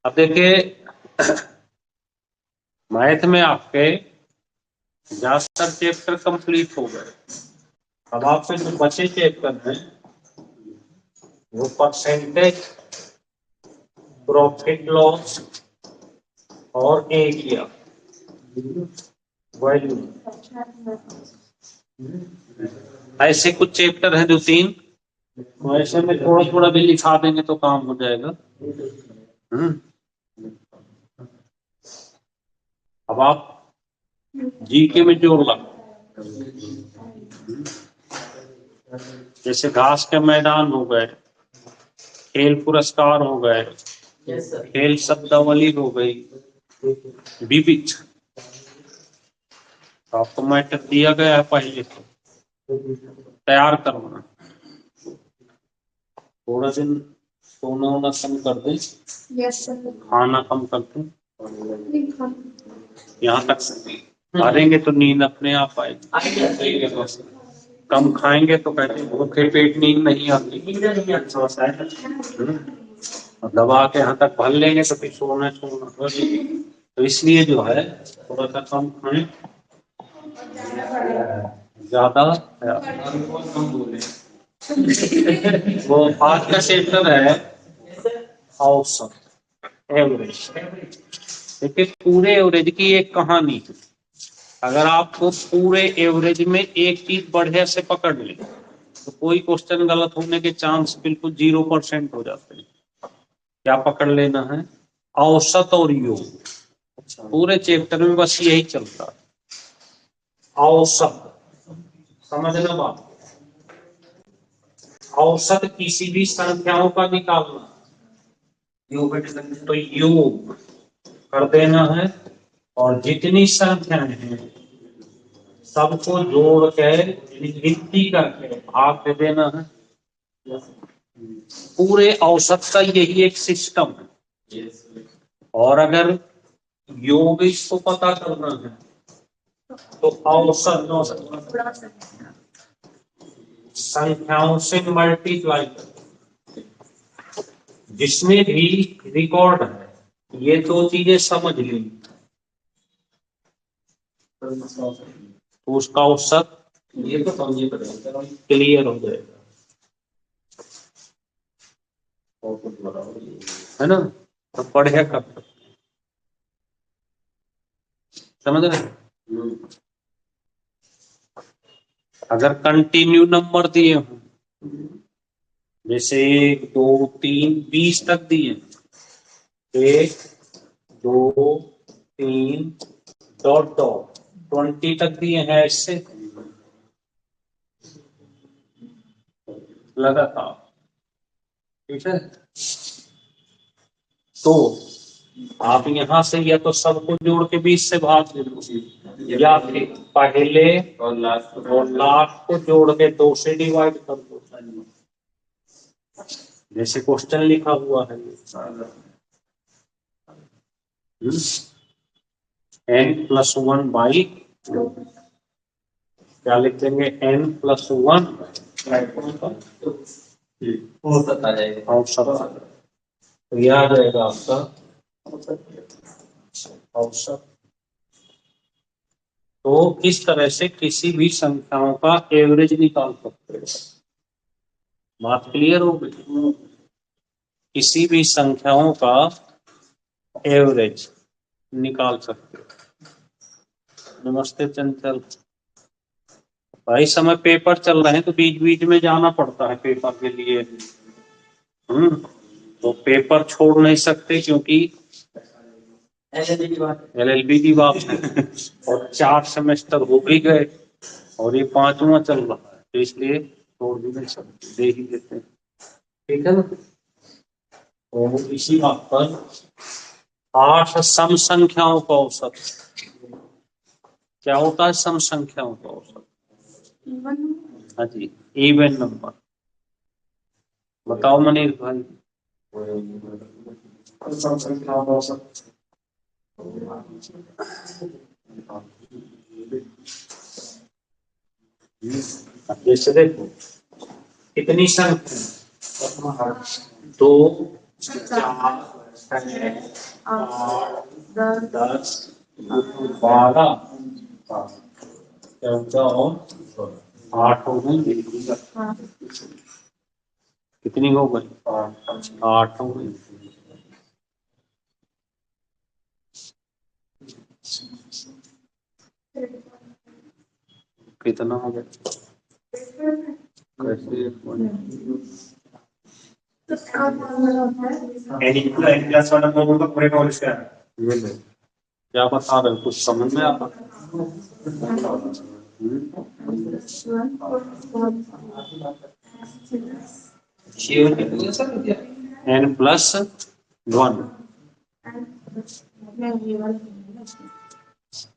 अब देखिए मैथ में आपके ज्यादातर चैप्टर कंप्लीट हो गए। अब आपके जो बचे चैप्टर हैं वो परसेंटेज, प्रॉफिट लॉस और एरिया, वैल्यू, ऐसे कुछ चैप्टर हैं 2-3। तो ऐसे में थोड़ा थोड़ा भी लिखा देंगे तो काम हो जाएगा। अब आप जीके में जोड़ लगा, जैसे घास के मैदान हो गए, खेल पुरस्कार हो गए, खेल शब्दावली हो गई, विविध। आपको मैटर दिया गया है पहले से तैयार करना। थोड़ा दिन सोना वोना कम कर दें, खाना कम कर दें, यहाँ तक हारेंगे तो नींद अपने आप आएगी। कम खाएंगे तो कहते हैं भूखे पेट नींद नहीं आती। दबा के यहाँ तक भर लेंगे तो फिर सोना छोड़ना। तो इसलिए जो है थोड़ा सा कम खाएं, ज्यादा वो आज का चैप्टर है औसत, एवरेज। देखिए पूरे एवरेज की एक कहानी है। अगर आपको पूरे एवरेज में एक चीज बढ़िया से पकड़ ले तो कोई क्वेश्चन गलत होने के चांस बिल्कुल 0% हो जाते हैं। क्या पकड़ लेना है? औसत और योग। पूरे चैप्टर में बस यही चलता है, औसत। समझना बात, औसत किसी भी संख्याओं का निकालना, तो योग कर देना है और जितनी संख्याएं हैं सबको जोड़ के गिनती करके भाग दे देना है। पूरे औसत का यही एक सिस्टम है। और अगर योग इसको पता करना है तो औसत संख्याओं से मल्टीप्लाई कर, जिसमें भी रिकॉर्ड है ये दो चीजें समझ ली तो उसका औसत ये तो समझिए क्लियर हो जाएगा, है ना। तो पढ़े कब समझ रहे। अगर कंटिन्यू नंबर दिए हो जैसे 1 2 3 20 तक दिए, 1 2 3 डॉट डॉट 20 तक दिए हैं, इससे लगातार, ठीक है। तो आप यहां से या तो सबको जोड़ के 20 से भाग दे दो या फिर पहले और लास्ट को जोड़ के 2 से डिवाइड कर दो, जैसे क्वेश्चन लिखा हुआ है n+1/2। क्या लिख देंगे? n+1 औसत। तो यह आ जाएगा आपका औसत। तो इस तरह से किसी भी संख्याओं का एवरेज निकाल सकते हैं। बात क्लियर हो गई? किसी भी संख्याओं का एवरेज निकाल सकते हो। नमस्ते चंचल भाई, समय पेपर चल रहे हैं तो बीच बीच में जाना पड़ता है पेपर के लिए। तो पेपर छोड़ नहीं सकते क्योंकि LLB की बात है और 4 सेमेस्टर हो भी गए और ये 5वां चल रहा है, तो इसलिए छोड़ भी नहीं सकते, दे ही देते हैं, ठीक है ना। तो इसी बात पर 8 सम संख्याओं का औसत क्या होता है? सम संख्याओं का औसत, हाँ जी, इवन नंबर। बताओ मनीष भाई। सम संख्याओं का औसत जैसे देखो कितनी संख्या 2 4, 6, 8, 10, 12, 14 और 8 हो गई। कितनी हो गई? 8 हो गई। कितना हो गया? कैसे ये ले, क्या बता रहे हो? कुछ समझ में आता?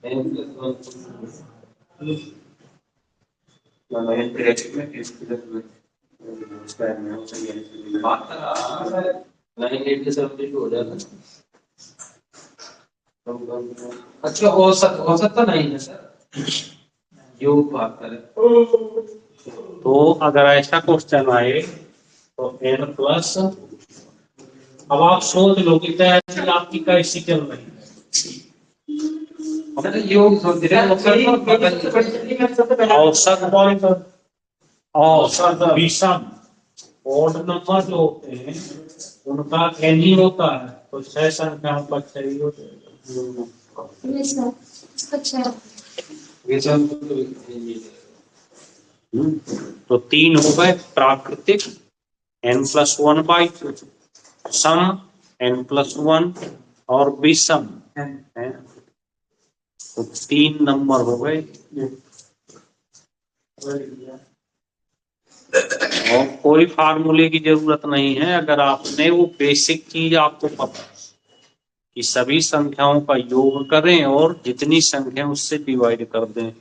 n+1 अच्छा, औसत औसत तो नहीं है सर, योग बात करें तो अगर ऐसा क्वेश्चन आए तो n+, अब आप सोच लो कि ऐसी आपकी कैसी चल रही है। सर, योग सोच रहे हैं, औसत पॉइंट, औसत, विषम, ओड नंबर जो होते हैं उनका n ही होता है, तो 6 संख्याओं का 6 ही होता है। तो 3 हो गए प्राकृतिक, n+1/2, सम n+1 और विषम है, तो 3 नंबर हो गए। और कोई फार्मूले की जरूरत नहीं है, अगर आपने वो बेसिक चीज आपको पता है कि सभी संख्याओं का योग करें और जितनी संख्या उससे डिवाइड कर दें।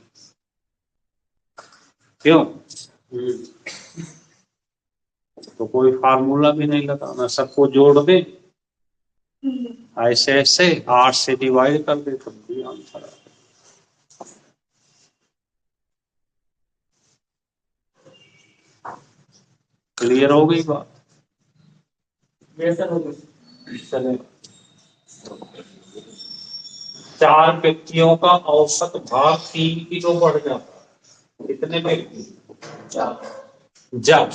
क्यों? तो कोई फार्मूला भी नहीं लगाना, सबको जोड़ दें, ऐसे ऐसे 8 से डिवाइड कर दे तब भी आंसर आ। क्लियर हो गई बात? चले, 4 व्यक्तियों का औसत भार 3 किलो बढ़ जाता है। कितने व्यक्ति? 4। जब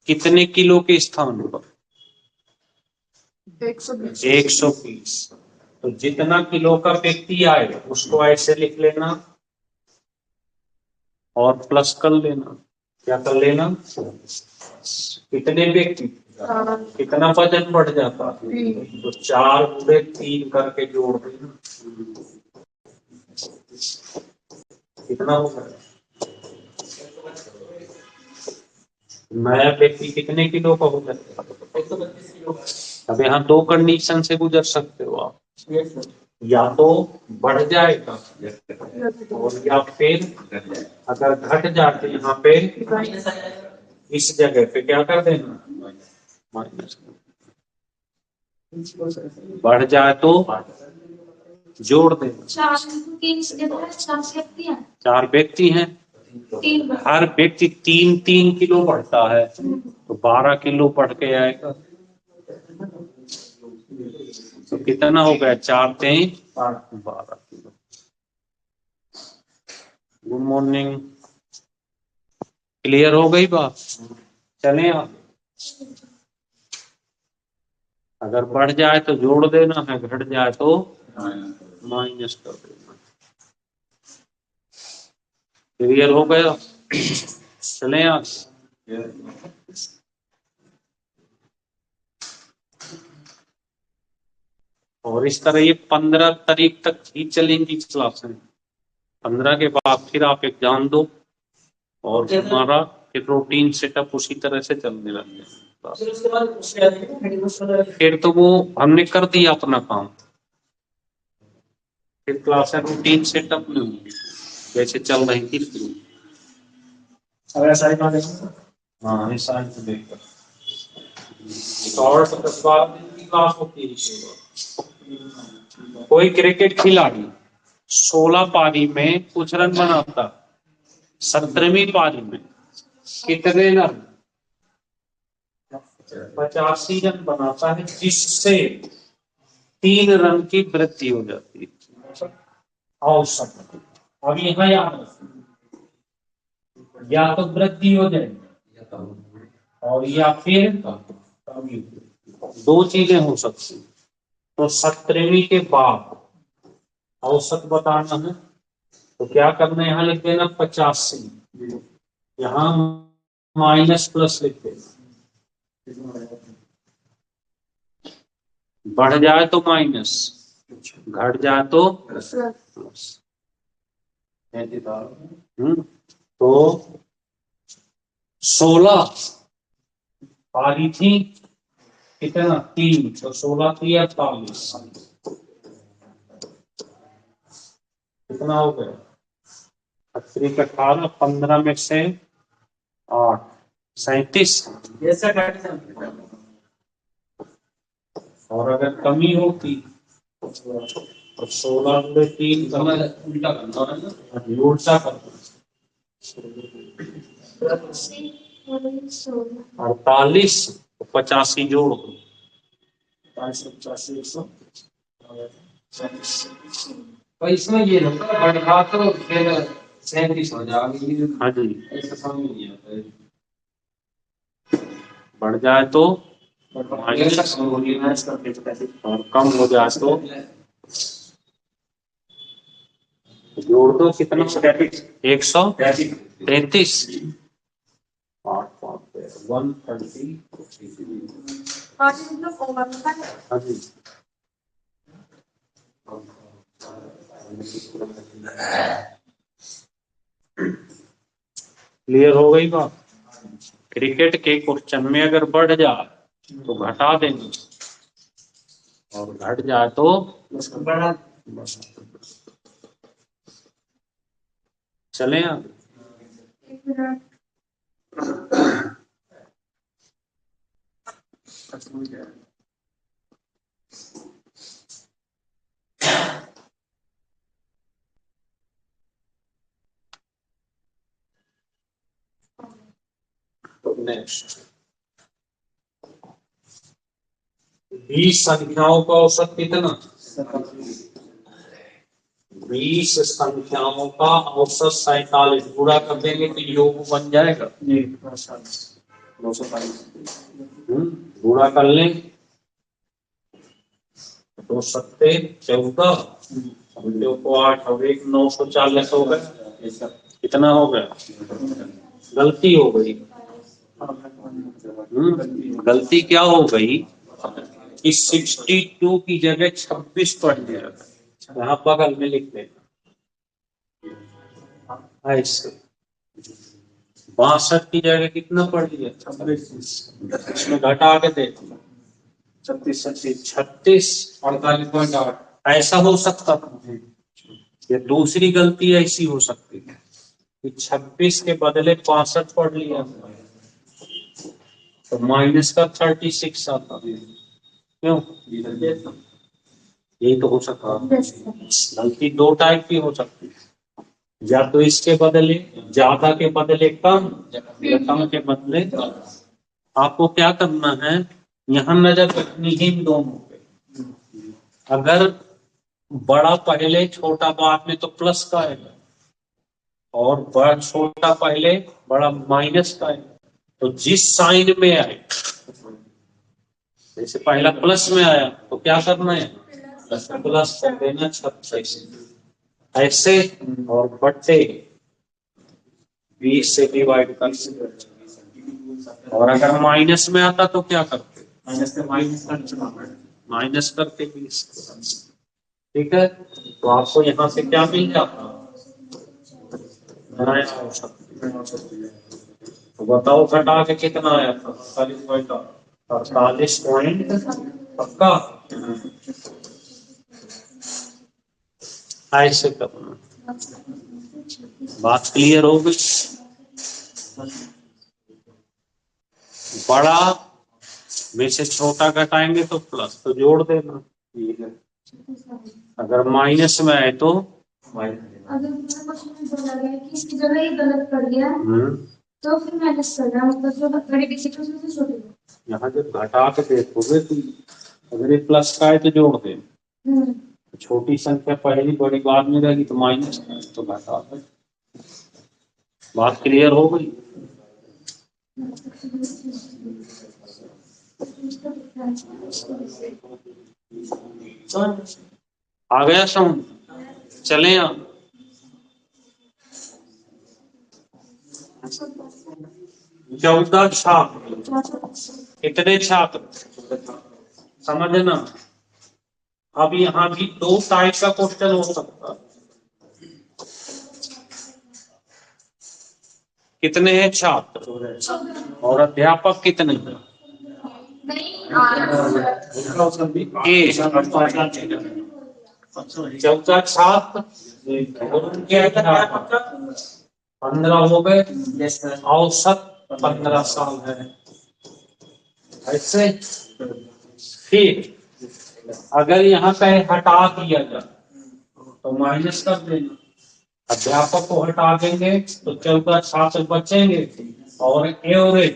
कितने किलो के स्थान पर? 120। तो जितना किलो का व्यक्ति आए उसको ऐसे लिख लेना और प्लस कर लेना। क्या कर लेना? कितने व्यक्ति, कितना वजन बढ़ जाता, तो 4 गुणे 3 करके जोड़ देना। कितना होगा? नया व्यक्ति कितने किलो का हो जाएगा? 132 किलो। अब यहाँ 2 कंडीशन से गुजर सकते हो आप, या तो बढ़ जाएगा और या फिर अगर घट जाते यहाँ पे इस जगह पे क्या कर देना? माइनस। बढ़ जाए तो जोड़ देना। 4 व्यक्ति हैं, हर व्यक्ति 3-3 किलो बढ़ता है, तो 12 किलो बढ़ के आएगा। तो कितना हो गया? 4 3 12 किलो। Good morning. क्लियर हो गई बात? चले आप, अगर बढ़ जाए तो जोड़ देना है, घट जाए तो माइनस कर देना। क्लियर हो गया? चले आप। और इस तरह ये 15 तारीख तक ही चलेंगी क्लासें। 15 के बाद फिर आप एग्जाम दो और हमारा फिर रूटीन सेटअप उसी तरह से चलने लग जाए। फिर तो वो हमने कर दिया अपना काम, फिर क्लासें रूटीन सेटअप में होंगी जैसे चल रही थी। हाँ, ऐसा ही तो देखकर और 10-12 दिन की क्लास होती है। कोई क्रिकेट खिलाड़ी 16 पारी में कुछ रन बनाता, 17वीं पारी में कितने रन? 85 रन बनाता है, जिससे 3 रन की वृद्धि हो जाती है औसत। अब यहाँ याद रखो, या तो वृद्धि हो जाएगी और या फिर कमी, दो चीजें हो सकती। तो 17वीं के बाद औसत बताना है, तो क्या करना है, यहाँ लिख देना 85, यहाँ माइनस प्लस लिख देना, बढ़ जाए तो माइनस, घट जाए तो प्लस। तो 16 पारी थी कितना, 3, तो 16 3 48, कितना हो गया, 18 15 में से 8 37। और अगर कमी होती तो 16 में 3 उल्टा करना, उल्टा करना, 48 85 जोड़ दो, 85 तो इसमें ये होता है बढ़ा तो फिर 37 हो जाएगा। हाँ जी, ऐसा समझ नहीं आता है। बढ़ जाए तो माइनस और कम हो जाए तो जोड़ दो, कितना 133, 130। हाँ जी, क्लियर हो गई बात। क्रिकेट के क्वेश्चन में अगर बढ़ जाए तो घटा देंगे और घट जाए तो बढ़ा। चले आगे। नेक्स्ट, 20 संख्याओं का औसत कितना, 20 संख्याओं का औसत 47, पूरा कर देंगे तो योग बन जाएगा 222। पूरा कर लें, 2 सत्ते 14, 2 को 8 और 1 940 हो गया। कितना हो गया, गलती हो गई। गलती क्या हो गई कि 62 की जगह 26 पढ़ लिया, यहाँ बगल में लिख देना ऐसे। 62 की जगह कितना पढ़ लिया, 26, इसमें घटा के देखो 36 48.8, ऐसा हो सकता था। ये दूसरी गलती ऐसी हो सकती है कि 26 के बदले 65 पढ़ लिया तो माइनस का 36 आता, क्यों, यही तो हो सकता है। गलती दो टाइप की हो सकती है, या तो इसके बदले ज्यादा के बदले कम, या कम के बदले ज्यादा। आपको क्या करना है, यहाँ नजर रखनी है इन दोनों पे। अगर बड़ा पहले छोटा बाद में तो प्लस का आएगा, और बड़ा छोटा पहले बड़ा माइनस का आएगा। तो जिस साइन में आए, जैसे पहला प्लस में आया तो क्या करना है, प्लस कर देना 26 ऐसे, और बट्टे 20 से डिवाइड कर सकते। और अगर माइनस में आता तो क्या करते, माइनस करके 20। ठीक है, तो आपको यहाँ से क्या मिल जाता, तो बताओ घटा के कितना आया था, 48 पॉइंट पक्का। ऐसे करना, बात क्लियर हो गई। बड़ा में से छोटा घटाएंगे तो प्लस, तो जोड़ देना। अगर माइनस में आए तो अगर क्वेश्चन में बोला गया कि इसकी जगह ये गलत कर दिया तो फिर माइनस करना मतलब जो घड़ी किसी को से छोटी हो। यहाँ जब घटा के देखोगे तो अगर ये प्लस का है तो जोड़ दे, छोटी संख्या पहली बड़ी बाद में रहेगी तो माइनस का है तो घटा दे। बात क्लियर हो गई? आ गया समझ? चले आप। चौदह छात्र, कितने छात्र समझना। अब यहाँ भी दो टाइप का क्वेश्चन हो सकता है। कितने हैं छात्र और अध्यापक कितने हैं? एक। चौदह छात्र और उनके अध्यापक 15 हो गए, औसत 15 साल है। ऐसे फिर अगर यहाँ पे हटा दिया जाए तो माइनस कर देना, अध्यापक को हटा देंगे तो 14 छात्र बचेंगे और एवरेज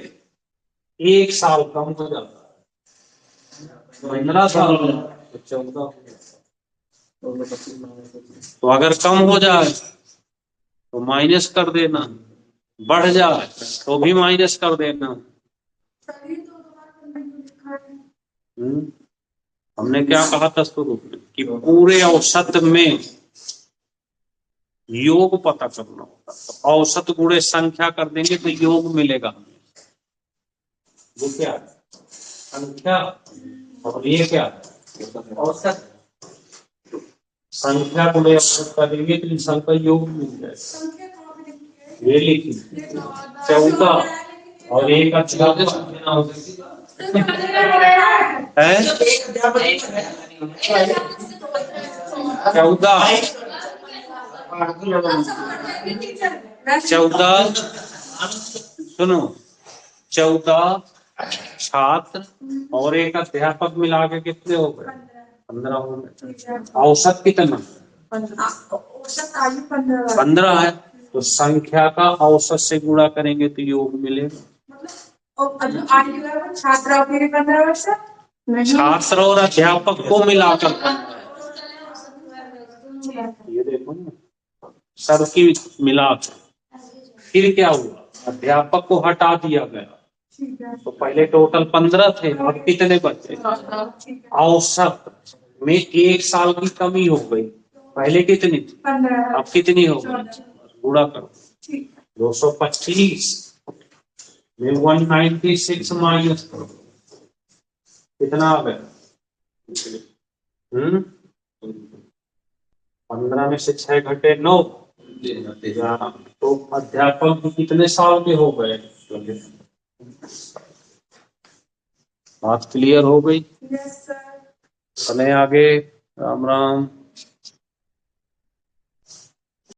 1 साल कम हो जाता है, 15 साल तो 14। तो अगर कम हो जाए तो माइनस कर देना, बढ़ जाए तो भी माइनस कर देना। हमने क्या कहा था शुरू में कि पूरे औसत में योग पता करना होता, तो औसत गुणे संख्या कर देंगे तो योग मिलेगा। वो क्या संख्या और ये क्या औसत, संख्या गुणे औसत करेंगे तो इंसान का योग मिल जाएगा। ये लिखिए 14 और एक अध्यापक है 14 सुनो 14 छात्र और एक अध्यापक मिला के कितने हो गए? 15 हो गए। औसत कितना? 15 है, तो संख्या का औसत से गुणा करेंगे तो योग मिलेगा। छात्र और अध्यापक को मिलाकर ये देखो ना, सबकी मिलाकर फिर क्या हुआ, अध्यापक को हटा दिया गया तो पहले टोटल 15 थे, अब कितने बचे? औसत में 1 साल की कमी हो गई, पहले कितनी थी अब कितनी हो गई? गुणा करो 225 में 196 माइनस करो, कितना आ गया? 15 में से 6 घटे 9, तो अध्यापक कितने साल के हो गए? बात क्लियर हो गई? चले आगे। राम राम।